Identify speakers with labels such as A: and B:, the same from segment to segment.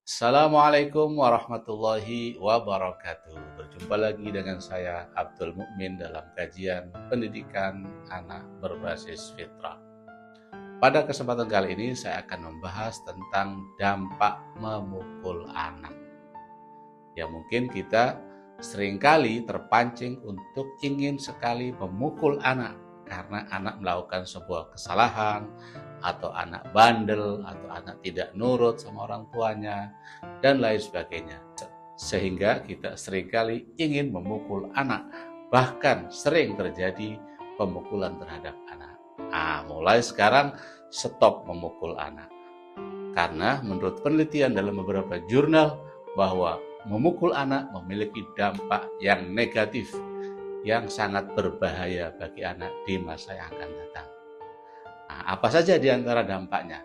A: Assalamualaikum warahmatullahi wabarakatuh. Berjumpa lagi dengan saya Abdul Mukmin dalam kajian pendidikan anak berbasis fitrah. Pada kesempatan kali ini saya akan membahas tentang dampak memukul anak. Ya, mungkin kita seringkali terpancing untuk ingin sekali memukul anak karena anak melakukan sebuah kesalahan, atau anak bandel, atau anak tidak nurut sama orang tuanya, dan lain sebagainya. Sehingga kita seringkali ingin memukul anak, bahkan sering terjadi pemukulan terhadap anak. Mulai sekarang stop memukul anak. Karena menurut penelitian dalam beberapa jurnal bahwa memukul anak memiliki dampak yang negatif, yang sangat berbahaya bagi anak di masa yang akan datang. Apa saja di antara dampaknya?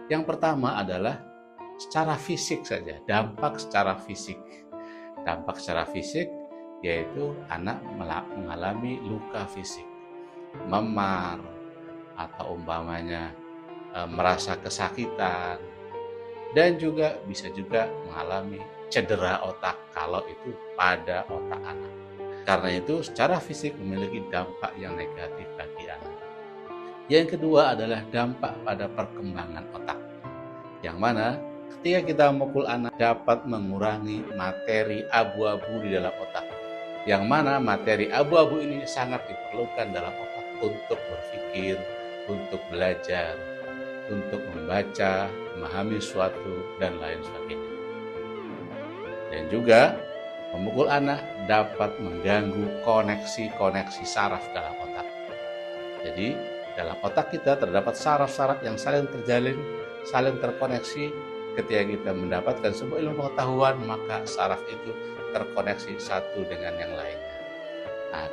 A: Yang pertama adalah secara fisik saja, dampak secara fisik. Dampak secara fisik yaitu anak mengalami luka fisik, memar, atau umpamanya merasa kesakitan, dan juga bisa juga mengalami cedera otak kalau itu pada otak anak. Karena itu secara fisik memiliki dampak yang negatif bagi anak. Yang kedua adalah dampak pada perkembangan otak, yang mana ketika kita memukul anak dapat mengurangi materi abu-abu di dalam otak, yang mana materi abu-abu ini sangat diperlukan dalam otak untuk berpikir, untuk belajar, untuk membaca, memahami sesuatu, dan lain sebagainya. Dan juga memukul anak dapat mengganggu koneksi-koneksi saraf dalam otak. Jadi dalam otak kita terdapat saraf-saraf yang saling terjalin, saling terkoneksi. Ketika kita mendapatkan sebuah ilmu pengetahuan, maka saraf itu terkoneksi satu dengan yang lainnya.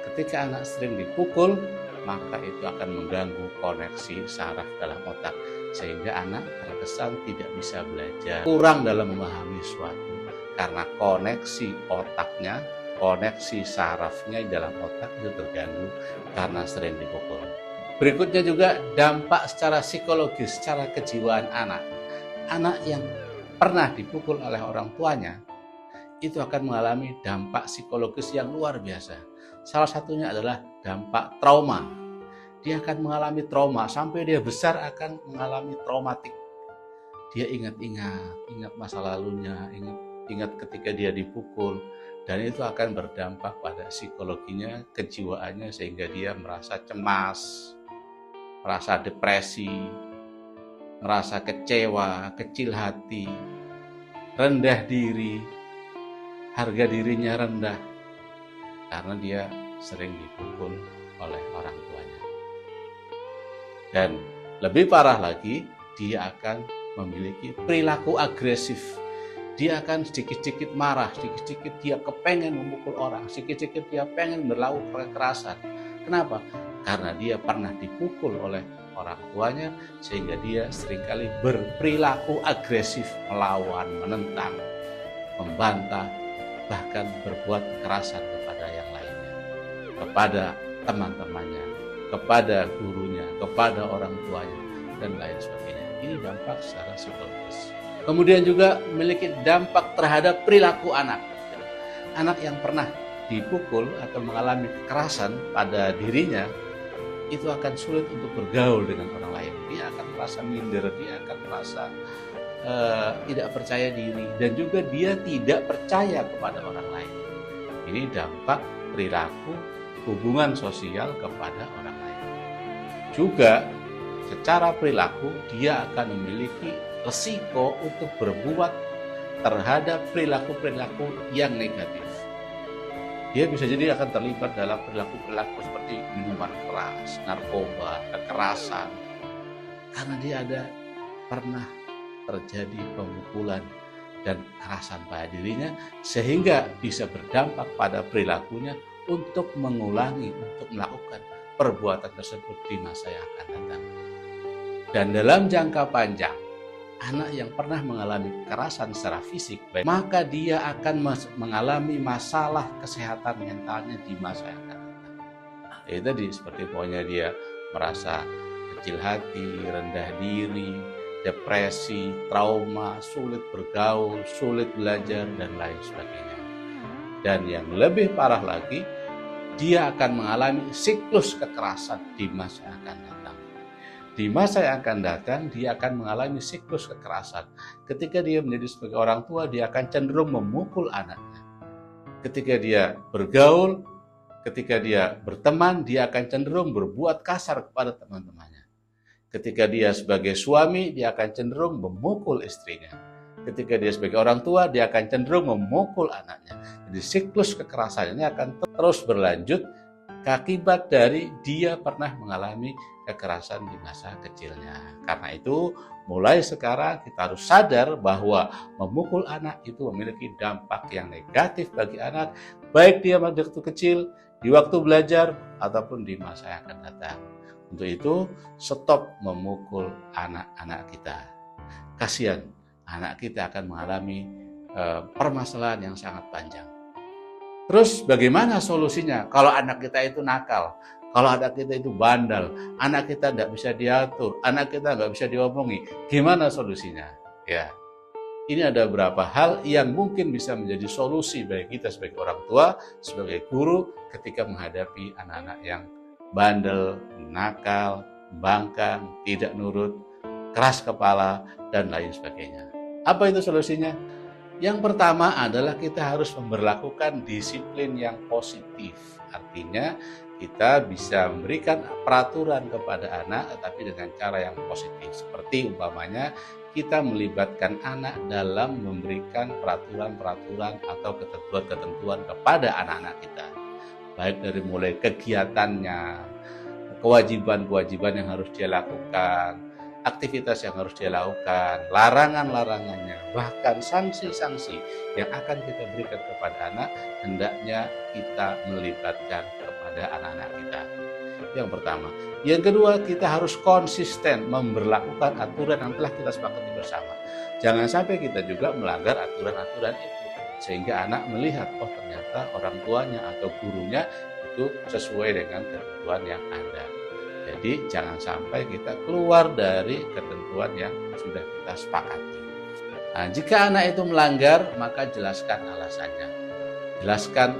A: Ketika anak sering dipukul, maka itu akan mengganggu koneksi saraf dalam otak, sehingga anak terkesan tidak bisa belajar, kurang dalam memahami sesuatu, karena koneksi otaknya, koneksi sarafnya di dalam otak itu terganggu karena sering dipukul. Berikutnya juga dampak secara psikologis, secara kejiwaan anak. Anak yang pernah dipukul oleh orang tuanya itu akan mengalami dampak psikologis yang luar biasa. Salah satunya adalah dampak trauma. Dia akan mengalami trauma, sampai dia besar akan mengalami traumatik. Dia ingat masa lalunya, ingat ketika dia dipukul, dan itu akan berdampak pada psikologinya, kejiwaannya, sehingga dia merasa cemas, merasa depresi, merasa kecewa, kecil hati, rendah diri, harga dirinya rendah, karena dia sering dipukul oleh orang tuanya. Dan lebih parah lagi, dia akan memiliki perilaku agresif. Dia akan sedikit-sedikit marah, sedikit-sedikit dia kepengen memukul orang, sedikit-sedikit dia pengen melakukan kekerasan. Kenapa? Karena dia pernah dipukul oleh orang tuanya, sehingga dia seringkali berperilaku agresif, melawan, menentang, membantah, bahkan berbuat kekerasan kepada yang lainnya, kepada teman-temannya, kepada gurunya, kepada orang tuanya, dan lain sebagainya. Ini dampak secara psikologis. Kemudian juga memiliki dampak terhadap perilaku anak. Anak yang pernah dipukul atau mengalami kekerasan pada dirinya, itu akan sulit untuk bergaul dengan orang lain. Dia akan merasa minder, dia akan merasa tidak percaya diri, dan juga dia tidak percaya kepada orang lain. Ini dampak perilaku hubungan sosial kepada orang lain. Juga secara perilaku dia akan memiliki resiko untuk berbuat terhadap perilaku-perilaku yang negatif. Dia bisa jadi akan terlibat dalam perilaku-perilaku seperti minuman keras, narkoba, kekerasan, karena dia ada pernah terjadi pemukulan dan kekerasan pada dirinya, sehingga bisa berdampak pada perilakunya untuk mengulangi, untuk melakukan perbuatan tersebut di masa yang akan datang. Dan dalam jangka panjang, anak yang pernah mengalami kekerasan secara fisik, maka dia akan mengalami masalah kesehatan mentalnya di masa yang akan datang. Itu tadi, seperti pokoknya dia merasa kecil hati, rendah diri, depresi, trauma, sulit bergaul, sulit belajar, dan lain sebagainya. Dan yang lebih parah lagi, dia akan mengalami siklus kekerasan di masa yang akan datang. Di masa yang akan datang, dia akan mengalami siklus kekerasan. Ketika dia menjadi sebagai orang tua, dia akan cenderung memukul anaknya. Ketika dia bergaul, ketika dia berteman, dia akan cenderung berbuat kasar kepada teman-temannya. Ketika dia sebagai suami, dia akan cenderung memukul istrinya. Ketika dia sebagai orang tua, dia akan cenderung memukul anaknya. Jadi siklus kekerasan ini akan terus berlanjut akibat dari dia pernah mengalami kekerasan di masa kecilnya. Karena itu, mulai sekarang kita harus sadar bahwa memukul anak itu memiliki dampak yang negatif bagi anak, baik dia waktu kecil, di waktu belajar, ataupun di masa yang akan datang. Untuk itu, stop memukul anak-anak kita. Kasihan, anak kita akan mengalami permasalahan yang sangat panjang. Terus bagaimana solusinya? Kalau anak kita itu nakal, kalau anak kita itu bandal, anak kita tidak bisa diatur, anak kita nggak bisa diomongi, gimana solusinya? Ya, ini ada beberapa hal yang mungkin bisa menjadi solusi bagi kita sebagai orang tua, sebagai guru ketika menghadapi anak-anak yang bandel, nakal, bangkang, tidak nurut, keras kepala, dan lain sebagainya. Apa itu solusinya? Yang pertama adalah kita harus memberlakukan disiplin yang positif. Artinya kita bisa memberikan peraturan kepada anak tetapi dengan cara yang positif. Seperti umpamanya kita melibatkan anak dalam memberikan peraturan-peraturan atau ketentuan-ketentuan kepada anak-anak kita. Baik dari mulai kegiatannya, kewajiban-kewajiban yang harus dia lakukan, aktivitas yang harus dia lakukan, larangan-larangannya, bahkan sanksi-sanksi yang akan kita berikan kepada anak, hendaknya kita melibatkan kepada anak-anak kita. Yang pertama. Yang kedua, kita harus konsisten memberlakukan aturan yang telah kita sepakati bersama. Jangan sampai kita juga melanggar aturan-aturan itu, sehingga anak melihat, oh ternyata orang tuanya atau gurunya itu sesuai dengan ketentuan yang ada. Jadi jangan sampai kita keluar dari ketentuan yang sudah kita sepakati. Nah, jika anak itu melanggar, maka jelaskan alasannya. Jelaskan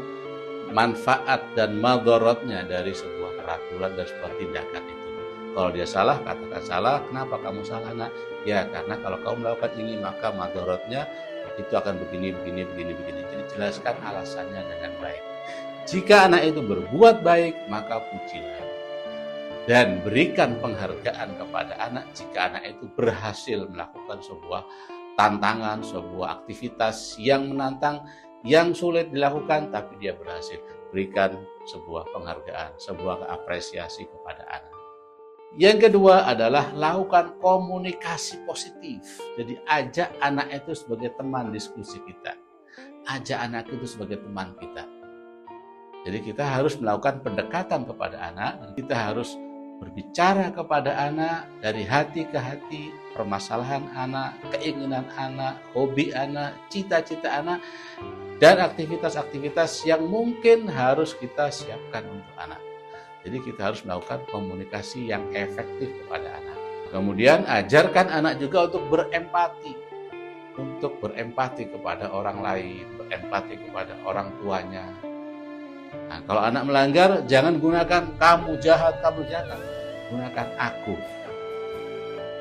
A: manfaat dan madharatnya dari sebuah peraturan dan sebuah tindakan itu. Kalau dia salah, katakan salah. Kenapa kamu salah, nak? Ya, karena kalau kamu melakukan ini, maka madharatnya itu akan begini. Jadi jelaskan alasannya dengan baik. Jika anak itu berbuat baik, maka pujilah. Dan berikan penghargaan kepada anak jika anak itu berhasil melakukan sebuah tantangan, sebuah aktivitas yang menantang, yang sulit dilakukan, tapi dia berhasil. Berikan sebuah penghargaan, sebuah apresiasi kepada anak. Yang kedua adalah lakukan komunikasi positif. Jadi ajak anak itu sebagai teman diskusi kita. Ajak anak itu sebagai teman kita. Jadi kita harus melakukan pendekatan kepada anak, dan kita harus berbicara kepada anak dari hati ke hati, permasalahan anak, keinginan anak, hobi anak, cita-cita anak, dan aktivitas-aktivitas yang mungkin harus kita siapkan untuk anak. Jadi kita harus melakukan komunikasi yang efektif kepada anak. Kemudian ajarkan anak juga untuk berempati kepada orang lain, berempati kepada orang tuanya. Nah, kalau anak melanggar, jangan gunakan kamu jahat. Gunakan aku.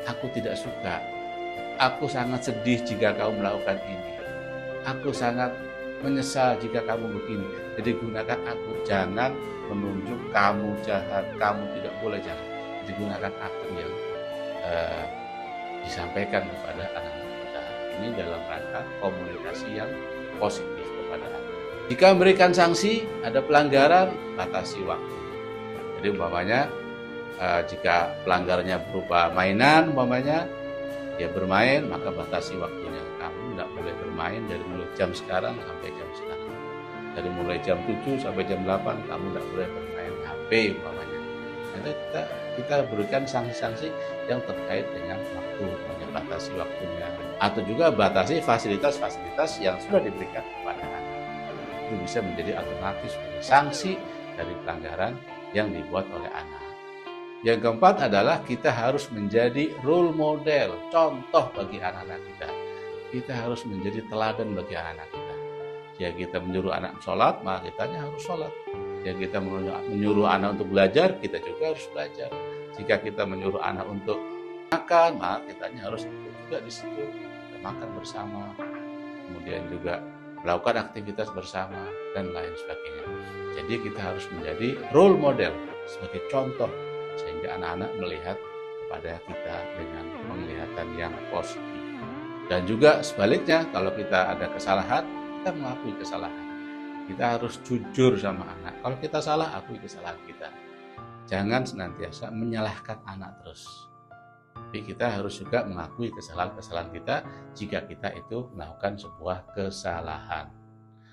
A: Aku tidak suka. Aku sangat sedih jika kamu melakukan ini. Aku sangat menyesal jika kamu begini. Jadi gunakan aku. Jangan menunjuk kamu jahat, kamu tidak boleh, jangan. Jadi gunakan aku yang disampaikan kepada anak kita. Ini dalam rangka komunikasi yang positif kepada anak. Jika memberikan sanksi, ada pelanggaran, batasi waktu. Jadi umpamanya jika pelanggarnya berupa mainan, umpamanya dia bermain, maka batasi waktunya. Kamu tidak boleh bermain dari mulai jam sekarang sampai jam sekarang. Dari mulai jam 7 sampai jam 8 kamu tidak boleh bermain HP umpamanya. Nanti kita berikan sanksi-sanksi yang terkait dengan waktu, batasi waktunya. Atau juga batasi fasilitas-fasilitas yang sudah diberikan kepada anak. Itu bisa menjadi alternatif sanksi dari pelanggaran yang dibuat oleh anak. Yang keempat adalah kita harus menjadi role model, contoh bagi anak-anak kita. Kita harus menjadi teladan bagi anak-anak kita. Jika kita menyuruh anak sholat, maka kitanya harus sholat. Jika kita menyuruh anak untuk belajar, kita juga harus belajar. Jika kita menyuruh anak untuk makan, maka kitanya harus ikut juga di situ. Kita makan bersama, kemudian juga melakukan aktivitas bersama, dan lain sebagainya. Jadi kita harus menjadi role model, sebagai contoh, sehingga anak-anak melihat kepada kita dengan penglihatan yang positif. Dan juga sebaliknya, kalau kita ada kesalahan, kita mengakui kesalahan. Kita harus jujur sama anak. Kalau kita salah, akui kesalahan kita. Jangan senantiasa menyalahkan anak terus. Tapi kita harus juga mengakui kesalahan-kesalahan kita jika kita itu melakukan sebuah kesalahan.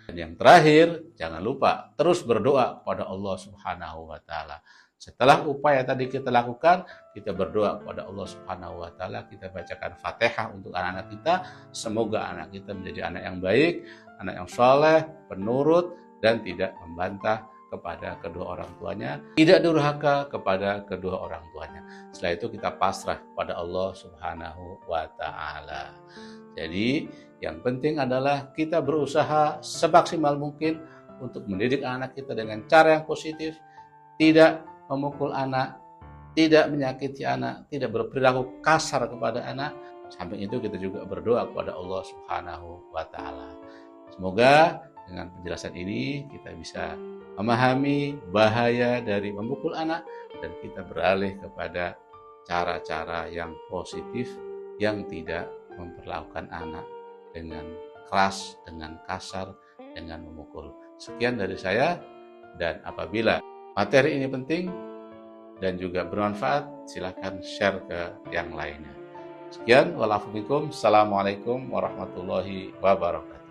A: Dan yang terakhir, jangan lupa terus berdoa kepada Allah Subhanahu wa Ta'ala. Setelah upaya tadi kita lakukan, kita berdoa kepada Allah Subhanahu wa Ta'ala, kita bacakan Fatihah untuk anak-anak kita. Semoga anak kita menjadi anak yang baik, anak yang saleh, penurut, dan tidak membantah kepada kedua orang tuanya, tidak durhaka kepada kedua orang tuanya. Setelah itu kita pasrah kepada Allah Subhanahu wa Ta'ala. Jadi yang penting adalah kita berusaha semaksimal mungkin untuk mendidik anak kita dengan cara yang positif, tidak memukul anak, tidak menyakiti anak, tidak berperilaku kasar kepada anak. Samping itu kita juga berdoa kepada Allah Subhanahu wa Ta'ala. Semoga dengan penjelasan ini kita bisa memahami bahaya dari memukul anak dan kita beralih kepada cara-cara yang positif yang tidak memperlakukan anak dengan keras, dengan kasar, dengan memukul. Sekian dari saya, dan apabila materi ini penting dan juga bermanfaat, silakan share ke yang lainnya. Sekian, walafubikum, assalamualaikum warahmatullahi wabarakatuh.